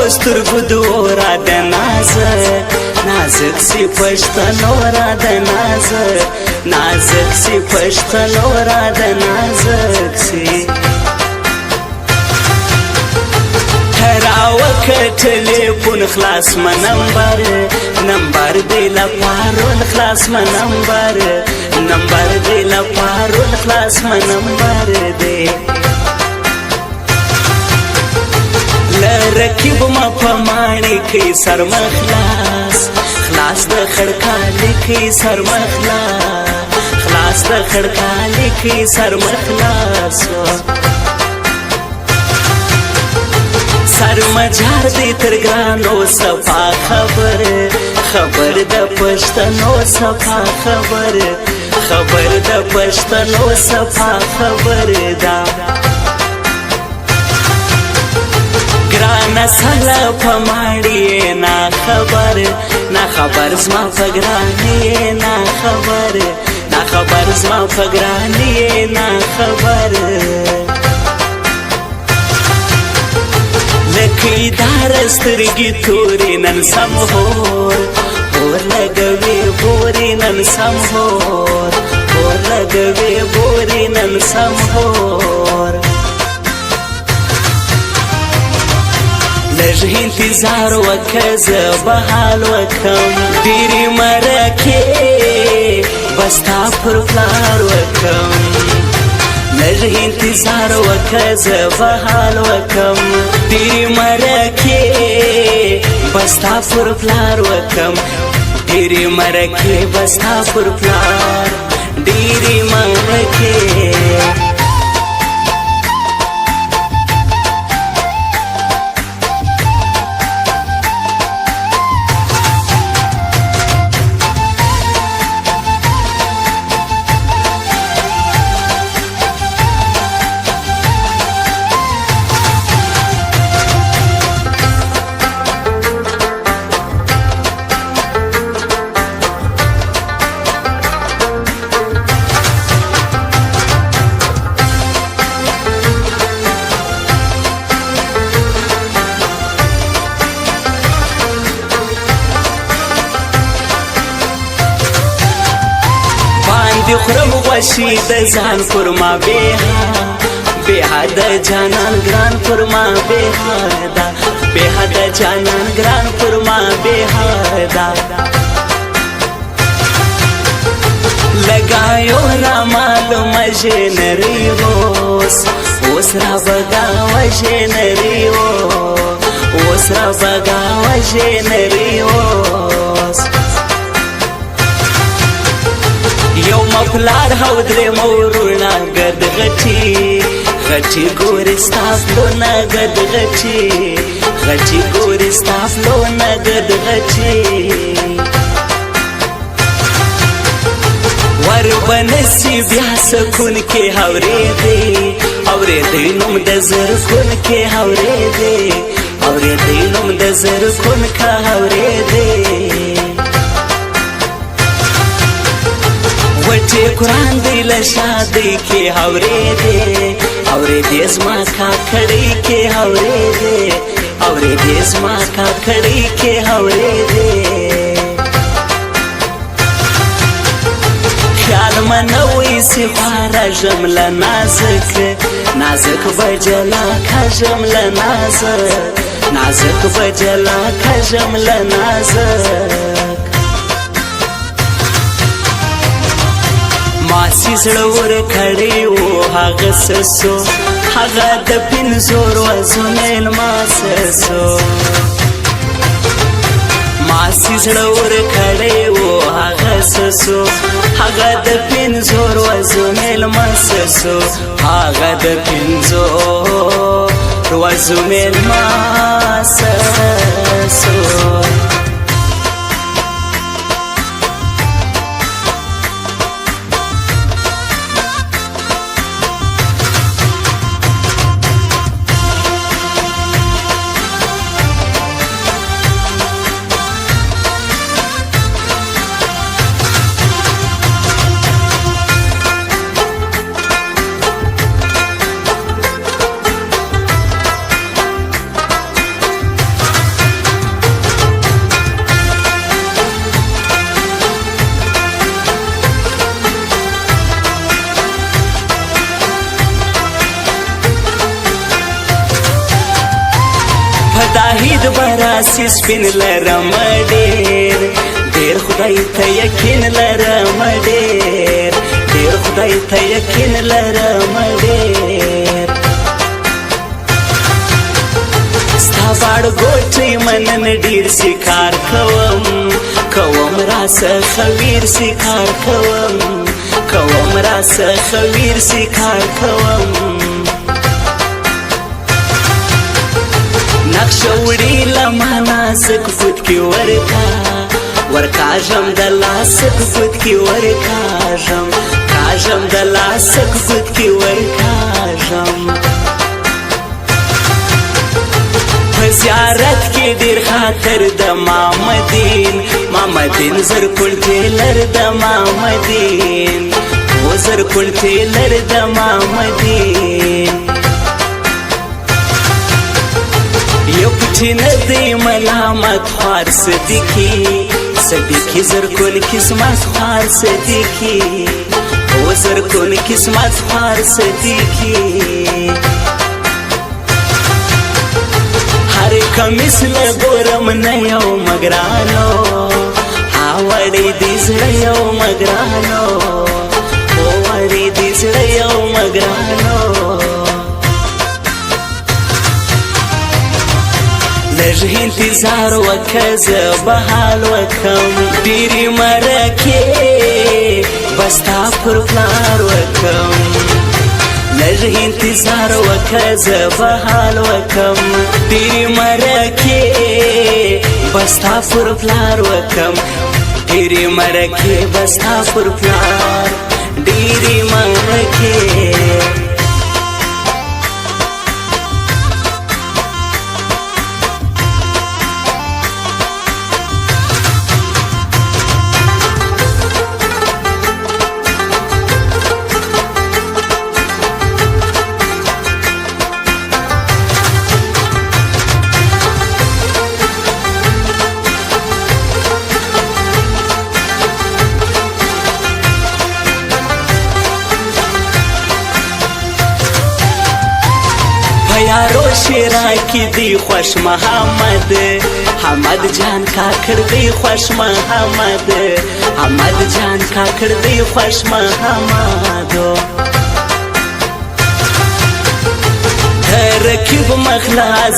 پسترګو دورا د نازک سی پښتنو را د نازک سی پښتنو را د نازک سی راو که ټلیفون خلاص ما نمبر دی لپارون خلاص ما نمبر دی لپارون خلاص ما نمبر دی لرکیب ما پمانی کی سر مخلاص خلاص د خړکالی کی سر مخلاص خلاص د خړکالی کی سر مخلاص سر مجار دی تر ګرانو صفا خبر د پښتنو صفا خبر د پښتنو صفا خبر دا ګرانه سلا پماړی نا خبر زما پګرانی نا خبر زما پګرانی نا خبر لکی دار سترګي توري نن سم هور لګوي بوري نن سم هور لګوي بوري نن سم هور لږ انتظار وکړه زه به حال وکم ډېرې مرکې به ستا پر پلار وکم لږ انتظار وکړه زه به حال وکم ډېرې مرکې به ستا پر پلار وکم ډېرې مرکې به ستا پر پلار ډېرې مرکې دی خورم غوشی د ځان پر ما بېحده جانان ګران پر ما بېحده جانان ګران پر ما بېحده لګایو را معلومه ژنري اوس را بګاوه ژنري اوس را بګاوه ژنري اوس یو مپلار هو درې مورونا ګد غټي ګورې ستافلونه ګد غټي ګورې ستافلونه ګد غټي ور بنسي بیا سکون کې اورېدې نوم د زرکون کې اورېدې نوم د زرکون کې اورېدې وټي قرآن دی لشادی کې اورېدې زما کاکړی کې اورېدې زما کاکړی کې اورېدې خیال منوي سی خواره جمله نازک بجلا کا جمله نازک بجلا کا جمله نازک ماسی زړه ور کړی و هغه سسو هغه د پنځور وزن الماسسو ماسی زړه ور کړی و هغه سسو هغه د پنځور وزن الماسسو هغه د پنځور وزن الماسسو عید براسی سپین لرم ډیر ډیر خدای ته یقین لرم ډیر ډیر خدای ته یقین لرم ډیر ستا باړ ګوټې منن ډیر سکار کوم کوم راڅخه ویر سکار کوم راڅخه ویر سکار کوم نقشه وړي لمانا سکفوت کی ورکاژم د لاس سکفوت کی کاژم د لاس سکفوت کی ورکاژم په زیارت کې ډیر خاطر د مامدین زرکل ټیلر د مامدین و زرکل ټیلر د مامدین یو پټی ندی ملامت خوار صدیقی زرکل قسمت خوار صدیقی و زرکل قسمت خوار صدیقی هر کمیس لګورم نه یو مګرانو هاوړې دې زړه یو مګرانو وړې دې زړه یو مګرانو لږ انتظار وکړه زه به حال وکم ډېرې مرکې به ستا پر پلار وکم لږ انتظار وکړه زه به حال وکم ډېرې مرکې به ستا پر پلار وکم ډېرې مرکې به ستا پر پلار ډېرې مرکې یارو شیرا کی دی خوش محمد حمد جان کاکړ دی خوش محمد حمد جان کاکړ دی خوش محمد رکیب مخلاص